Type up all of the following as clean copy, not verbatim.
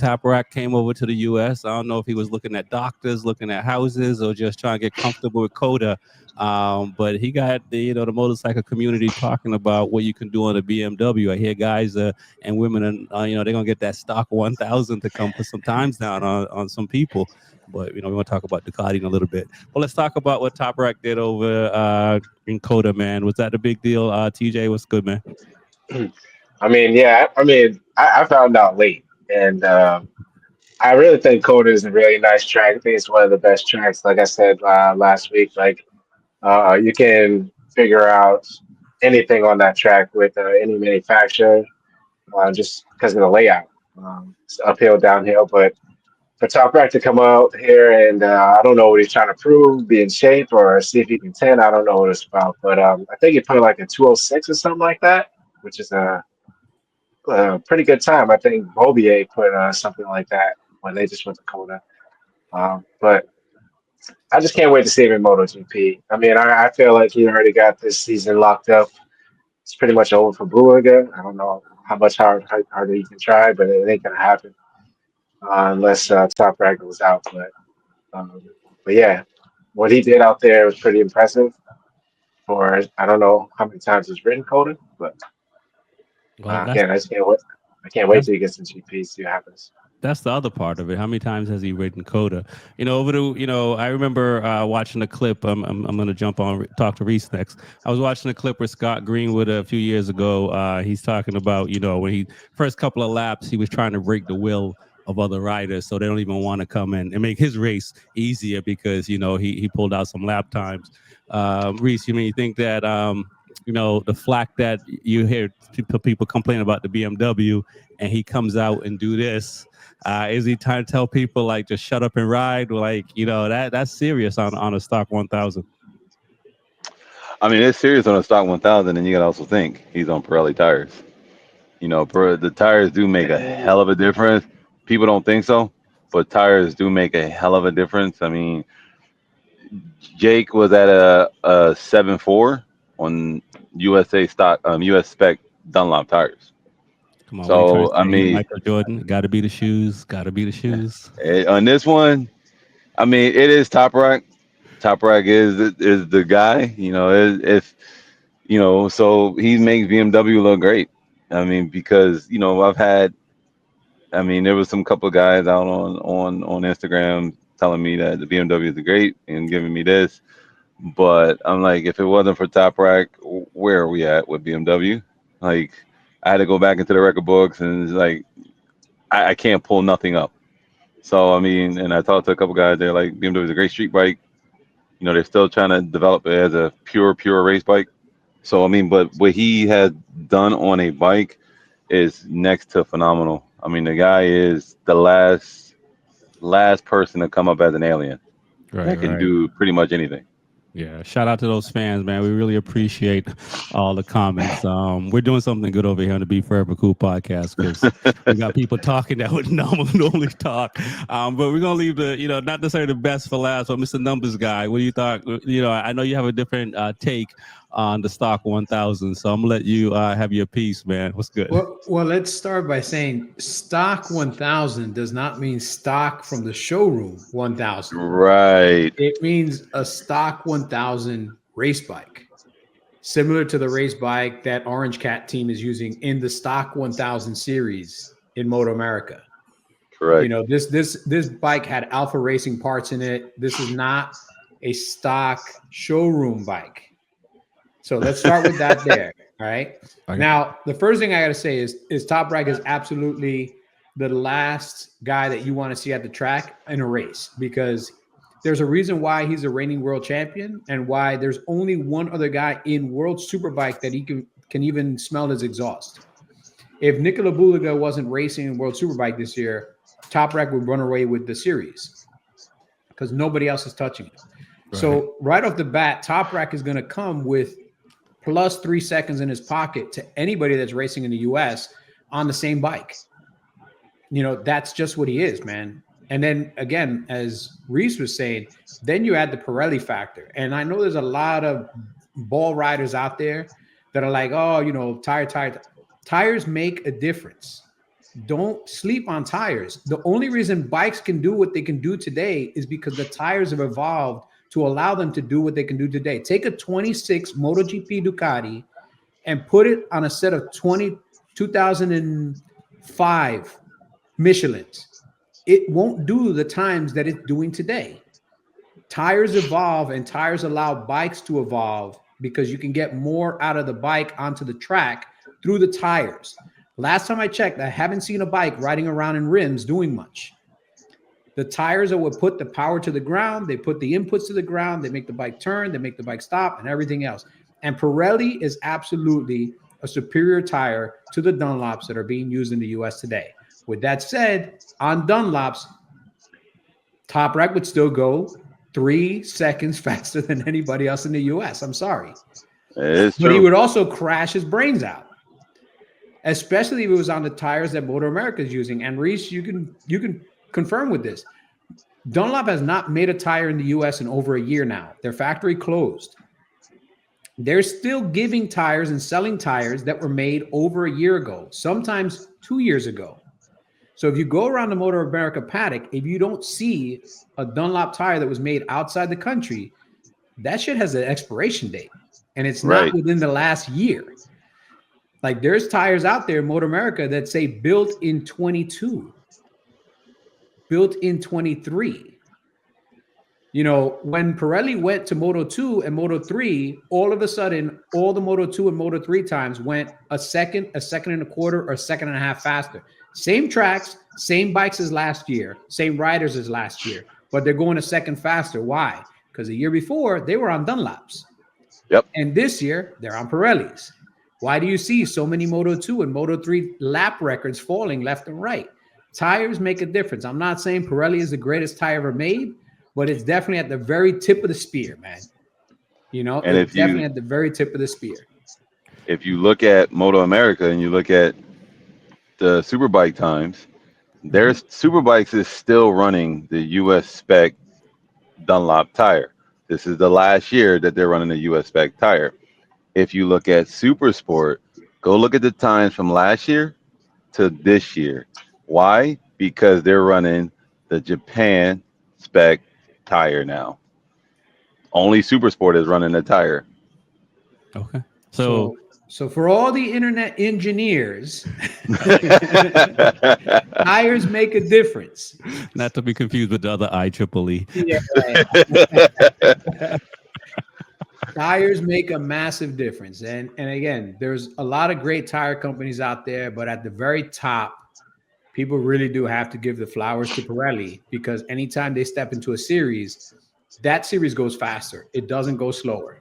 Toprak came over to the U.S. I don't know if he was looking at doctors, looking at houses, or just trying to get comfortable with Coda. But he got the motorcycle community talking about what you can do on a BMW. I hear guys and women, and they're gonna get that stock 1000 to come put some times down on some people. But we want to talk about Ducati in a little bit. Well, let's talk about what Toprak did over in Coda, man. Was that a big deal? TJ, what's good, man? I found out late, and I really think Coda is a really nice track. I think it's one of the best tracks. Like I said last week, like you can figure out anything on that track with any manufacturer, just because of the layout. It's uphill, downhill, but for Top Rack to come out here and I don't know what he's trying to prove, be in shape or see if he can 10. I don't know what it's about, but I think he put like a 206 or something like that, which is a pretty good time. I think Bobier put something like that when they just went to Kona. But I just can't wait to see him in MotoGP. I mean, I feel like he already got this season locked up. It's pretty much over for Buiga. I don't know how much harder he can try, but it ain't gonna happen unless Top Rack goes out. Um, but yeah, what he did out there was pretty impressive. For I don't know how many times it's written Kona, but Well, that's again, I just can't wait. I can't wait that's till he gets in GP, see what happens. that's the other part of it. How many times has he ridden Coda? I remember watching a clip. I'm going to jump on talk to Reese next. I was watching a clip with Scott Greenwood a few years ago. He's talking about when he first couple of laps he was trying to break the will of other riders, so they don't even want to come in and make his race easier because he pulled out some lap times. Reese, you think that the flack that you hear people complain about the BMW, and he comes out and do this? Is he trying to tell people like just shut up and ride? Like that's serious on a stock 1000. I mean, it's serious on a stock 1000, and you got to also think he's on Pirelli tires. The tires do make a hell of a difference. People don't think so, but tires do make a hell of a difference. I mean, Jake was at a 7.4 on USA stock, US spec Dunlop tires. Come on, what are you trying to So I say? He mean, Michael Jordan. Got to be the shoes. Got to be the shoes. on this one, I mean, it is Top Rack. Top Rack is the guy. If so he makes BMW look great. I mean, because I've had. I mean, there was some couple of guys out on Instagram telling me that the BMW is great and giving me this, but I'm like, if it wasn't for Top Rack, where are we at with BMW? Like, I had to go back into the record books, and it's like I can't pull nothing up. So I mean, and I talked to a couple guys. They're like, BMW is a great street bike. They're still trying to develop it as a pure race bike. So I mean, but what he has done on a bike is next to phenomenal. I mean, the guy is the last person to come up as an alien Right, that can right. do pretty much anything. Yeah, shout out to those fans, man. We really appreciate all the comments. We're doing something good over here on the Be Forever Cool podcast because we got people talking that would normally talk. But we're gonna leave not necessarily the best for last. But Mr. Numbers guy, what do you thought? I know you have a different take on the stock 1000, so I'm gonna let you have your piece, man. What's good? Well, let's start by saying stock 1000 does not mean stock from the showroom 1000. Right. It means a stock 1000 race bike, similar to the race bike that Orange Cat team is using in the stock 1000 series in Moto America. Correct. This bike had Alpha Racing parts in it. This is not a stock showroom bike. So let's start with that there. All right. Okay. Now, the first thing I got to say is Top Rack is absolutely the last guy that you want to see at the track in a race, because there's a reason why he's a reigning world champion and why there's only one other guy in World Superbike that he can even smell his exhaust. If Nikola Buliga wasn't racing in World Superbike this year, Top Rack would run away with the series because nobody else is touching it. Right. So right off the bat, Top Rack is going to come with plus 3 seconds in his pocket to anybody that's racing in the US on the same bike. That's just what he is, man. And then again, as Reese was saying, then you add the Pirelli factor. And I know there's a lot of ball riders out there that are like, oh, tires make a difference. don't sleep on tires. The only reason bikes can do what they can do today is because the tires have evolved to allow them to do what they can do today. Take a 26 MotoGP Ducati and put it on a set of 2005 Michelins. It won't do the times that it's doing today. Tires evolve, and tires allow bikes to evolve because you can get more out of the bike onto the track through the tires. Last time I checked, I haven't seen a bike riding around in rims doing much. The tires are what put the power to the ground. They put the inputs to the ground. They make the bike turn. They make the bike stop and everything else. And Pirelli is absolutely a superior tire to the Dunlops that are being used in the U.S. today. With that said, on Dunlops, Top Rack would still go 3 seconds faster than anybody else in the U.S. I'm sorry. It's But true. he would also crash his brains out, especially if it was on the tires that Motor America is using. And Reese, you can confirm with this. Dunlop has not made a tire in the U.S. in over a year now. Their factory closed. They're still giving tires and selling tires that were made over a year ago, sometimes 2 years ago. So if you go around the Motor America paddock, if you don't see a Dunlop tire that was made outside the country, that shit has an expiration date, and it's not Right. within the last year. Like there's tires out there in Motor America that say built in 22, built in 23. You know, when Pirelli went to Moto 2 and Moto 3, all of a sudden, all the Moto 2 and Moto 3 times went a second and a quarter, or a second and a half faster. Same tracks, same bikes as last year, same riders as last year, but they're going a second faster. Why? Because the year before, they were on Dunlops. Yep. And this year, they're on Pirellis. Why do you see so many Moto 2 and Moto 3 lap records falling left and right? Tires make a difference. I'm not saying Pirelli is the greatest tire ever made, but it's definitely at the very tip of the spear, man. You know, And it's if you- definitely at the very tip of the spear. If you look at Moto America and you look at the Superbike times, their Superbikes is still running the US spec Dunlop tire. This is the last year that they're running the US spec tire. If you look at Super Sport, go look at the times from last year to this year. Why? Because they're running the Japan spec tire now. Only Super Sport is running the tire. Okay. So for all the internet engineers, tires make a difference. Not to be confused with the other IEEE. Yeah. Tires make a massive difference. And again, there's a lot of great tire companies out there, but at the very top, people really do have to give the flowers to Pirelli, because anytime they step into a series, that series goes faster. It doesn't go slower.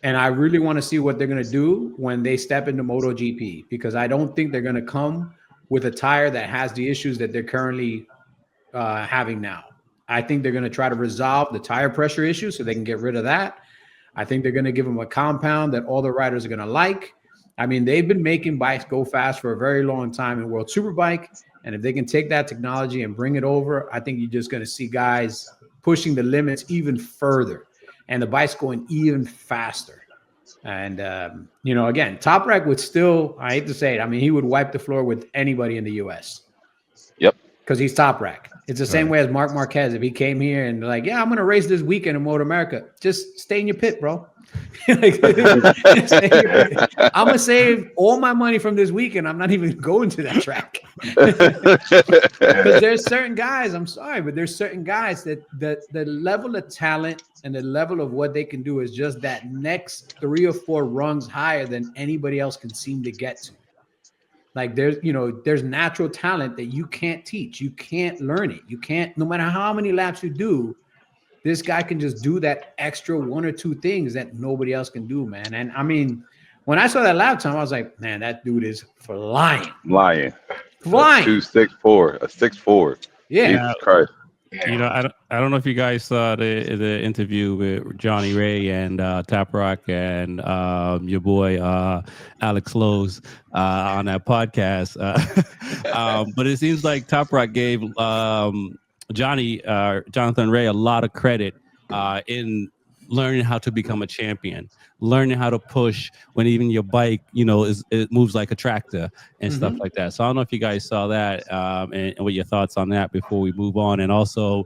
And I really want to see what they're going to do when they step into MotoGP, because I don't think they're going to come with a tire that has the issues that they're currently having now. I think they're going to try to resolve the tire pressure issue so they can get rid of that. I think they're going to give them a compound that all the riders are going to like. I mean, they've been making bikes go fast for a very long time in World Superbike. And if they can take that technology and bring it over, I think you're just going to see guys pushing the limits even further and the bike's going even faster. And, you know, again, Top Rack would still, I hate to say it, I mean, he would wipe the floor with anybody in the U.S. Yep. Because he's Top Rack. It's the same way as Mark Marquez. If he came here and like, yeah, I'm going to race this weekend in Motor America, just stay in your pit, bro. Like, I'm going to save all my money from this weekend. I'm not even going to that track. Because there's certain guys, I'm sorry, but there's certain guys that the level of talent and the level of what they can do is just that next 3 or 4 rungs higher than anybody else can seem to get to. Like there's natural talent that you can't teach. You can't learn it. You can't, no matter how many laps you do, this guy can just do that extra 1 or 2 things that nobody else can do, man. And I mean, when I saw that lap time, I was like, man, that dude is flying. Flying. Flying. 264, a 6'4". Yeah. Jesus Christ. You know, I don't know if you guys saw the interview with Johnny Ray and Top Rock and your boy Alex Lowe's on that podcast. But it seems like Top Rock gave Jonathan Ray a lot of credit in learning how to become a champion, learning how to push when even your bike, it moves like a tractor and stuff like that. So I don't know if you guys saw that, and what your thoughts on that before we move on. And also,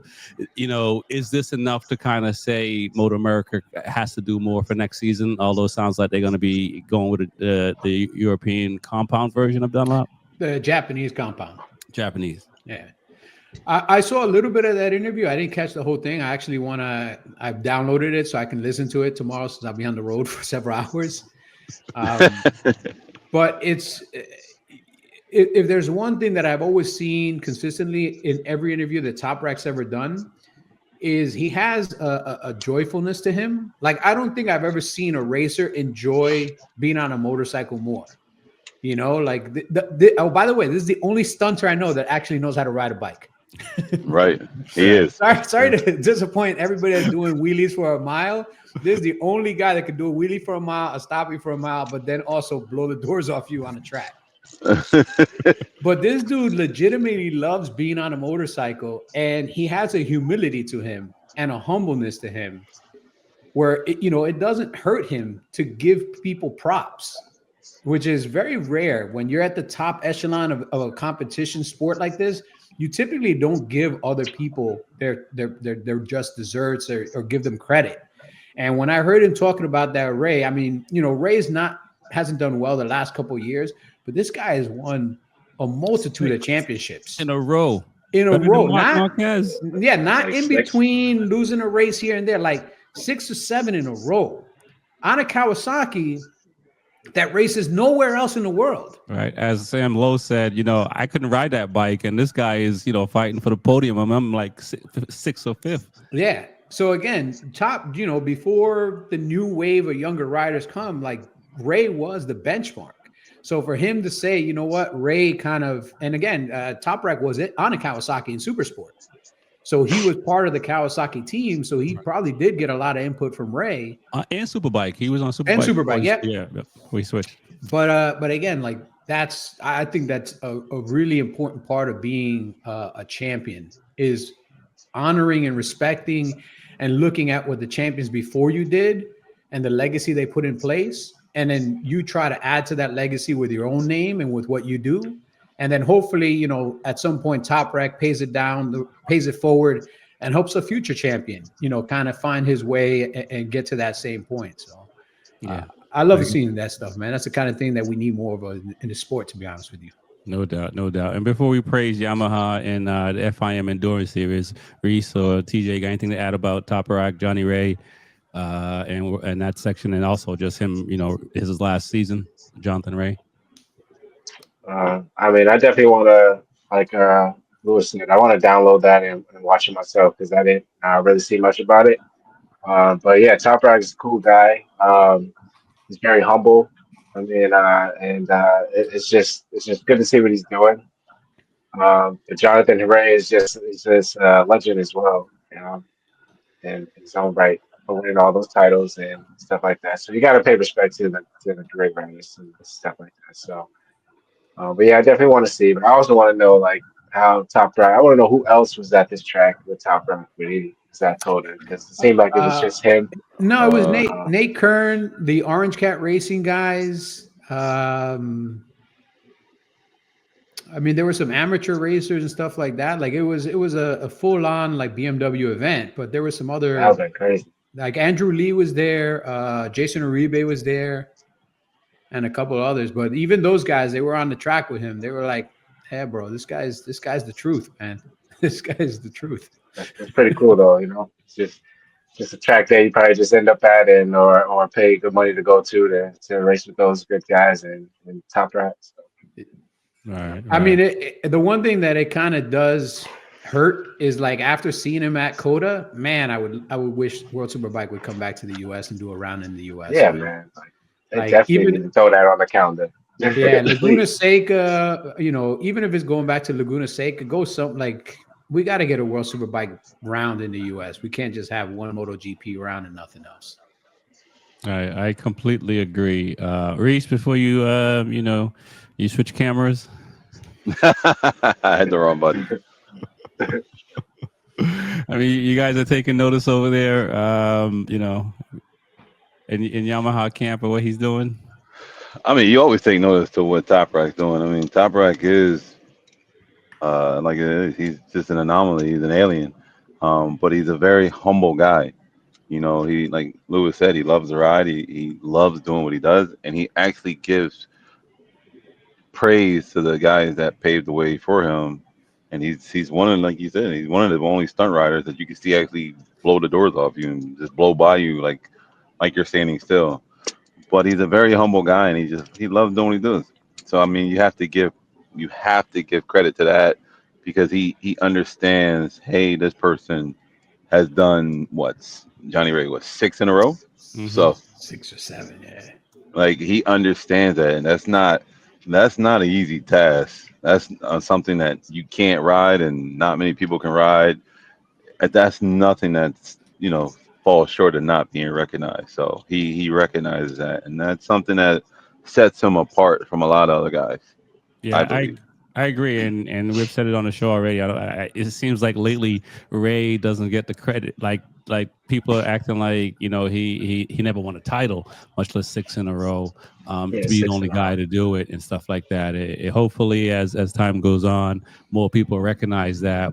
is this enough to kind of say Motor America has to do more for next season? Although it sounds like they're going to be going with the European compound version of Dunlop. The Japanese compound. Japanese. Yeah. I saw a little bit of that interview. I didn't catch the whole thing. I actually I've downloaded it so I can listen to it tomorrow since I'll be on the road for several hours. But if there's one thing that I've always seen consistently in every interview that Top Rack's ever done, is he has a joyfulness to him. Like, I don't think I've ever seen a racer enjoy being on a motorcycle more. Like, oh, by the way, this is the only stunter I know that actually knows how to ride a bike. Right. He is. Sorry to disappoint everybody that's doing wheelies for a mile. This is the only guy that can do a wheelie for a mile, a stoppie for a mile, but then also blow the doors off you on the track. But this dude legitimately loves being on a motorcycle, and he has a humility to him and a humbleness to him where it doesn't hurt him to give people props, which is very rare when you're at the top echelon of a competition sport like this. You typically don't give other people their just desserts or give them credit. And when I heard him talking about that, Ray, I mean, Ray's hasn't done well the last couple of years, but this guy has won a multitude of championships in a row. Not Like in between, losing a race here and there, like 6 or 7 in a row on a Kawasaki that races nowhere else in the world. Right. As Sam Lowe said, I couldn't ride that bike, and this guy is, fighting for the podium. I'm like 6th or 5th. Yeah. So again, before the new wave of younger riders come, like, Ray was the benchmark. So for him to say, you know what, Ray kind of, and again, Top Rack was it on a Kawasaki in Supersport. So he was part of the Kawasaki team. So he probably did get a lot of input from Ray. And Superbike. He was on Superbike. And Superbike, yeah. We switched. But again, like, I think that's a really important part of being a champion, is honoring and respecting and looking at what the champions before you did and the legacy they put in place. And then you try to add to that legacy with your own name and with what you do. And then hopefully, at some point, Top Rack pays it forward and helps a future champion, kind of find his way and get to that same point. So I love seeing that stuff, man. That's the kind of thing that we need more of in the sport, to be honest with you. No doubt. And before we praise Yamaha and the FIM Endurance Series, Reese or TJ, got anything to add about Top Rack, Johnny Ray, and that section, and also just him, his last season, Jonathan Ray? I mean, I definitely want to, like Lewis said, I want to download that and watch it myself, because I didn't really see much about it. But yeah, Top Rack is a cool guy. He's very humble. I mean, it's just good to see what he's doing. But Jonathan Ray is just legend as well, in his own right, for winning all those titles and stuff like that. So you got to pay respect to the great riders and stuff like that. So. But yeah, I definitely want to see. But I also want to know, like, how Top Rack. I want to know who else was at this track with Top Rack when he was at Coda, because it seemed like it was just him. No, it was Nate Kern, the Orange Cat Racing guys. I mean, there were some amateur racers and stuff like that. Like, it was a full on, like, BMW event, but there were some other. That was crazy. Like, Andrew Lee was there, Jason Uribe was there, and a couple of others. But even those guys, they were on the track with him. They were like, "Hey, bro, this guy's the truth, man. This guy is the truth." It's pretty cool, though. It's just a track that you probably just end up at, or pay good money to go to race with those good guys and Top Rack. So. Right. I mean, the one thing that it kind of does hurt is, like, after seeing him at Coda, man, I would wish World Superbike would come back to the U.S. and do a round in the U.S. Yeah, man. They definitely need to throw that on the calendar. Yeah, Laguna Seca, even if it's going back to Laguna Seca, go something like, we got to get a World Superbike round in the U.S. We can't just have one MotoGP round and nothing else. I completely agree. Reese, before you you switch cameras. I had the wrong button. I mean, you guys are taking notice over there, you know, in Yamaha camp or what he's doing. I mean, you always take notice to what Top Rack's doing. I mean, Top Rack is like it is. He's just an anomaly. He's an alien, but he's a very humble guy. You know, he like Lewis said, he loves the ride. He loves doing what he does, and he actually gives praise to the guys that paved the way for him. And he's one of, like you said, he's one of the only stunt riders that you can see actually blow the doors off you and just blow by you like you're standing still. But he's a very humble guy, and he loves doing what he does. So I mean, you have to give credit to that because he understands. Hey, this person has done what Johnny Ray was 6 in a row. Hmm. So 6 or 7, yeah. like he understands that, and that's not an easy task. That's something that you can't ride, and not many people can ride. And that's nothing that's falls short of not being recognized. So he recognizes that, and that's something that sets him apart from a lot of other guys, I Yeah, I believe. I agree, and we've said it on the show already. It seems like lately Ray doesn't get the credit. Like people are acting like he never won a title, much less 6 in a row. Yeah, To be the six only in a row. guy to do it and stuff like that. Hopefully, as time goes on, more people recognize that.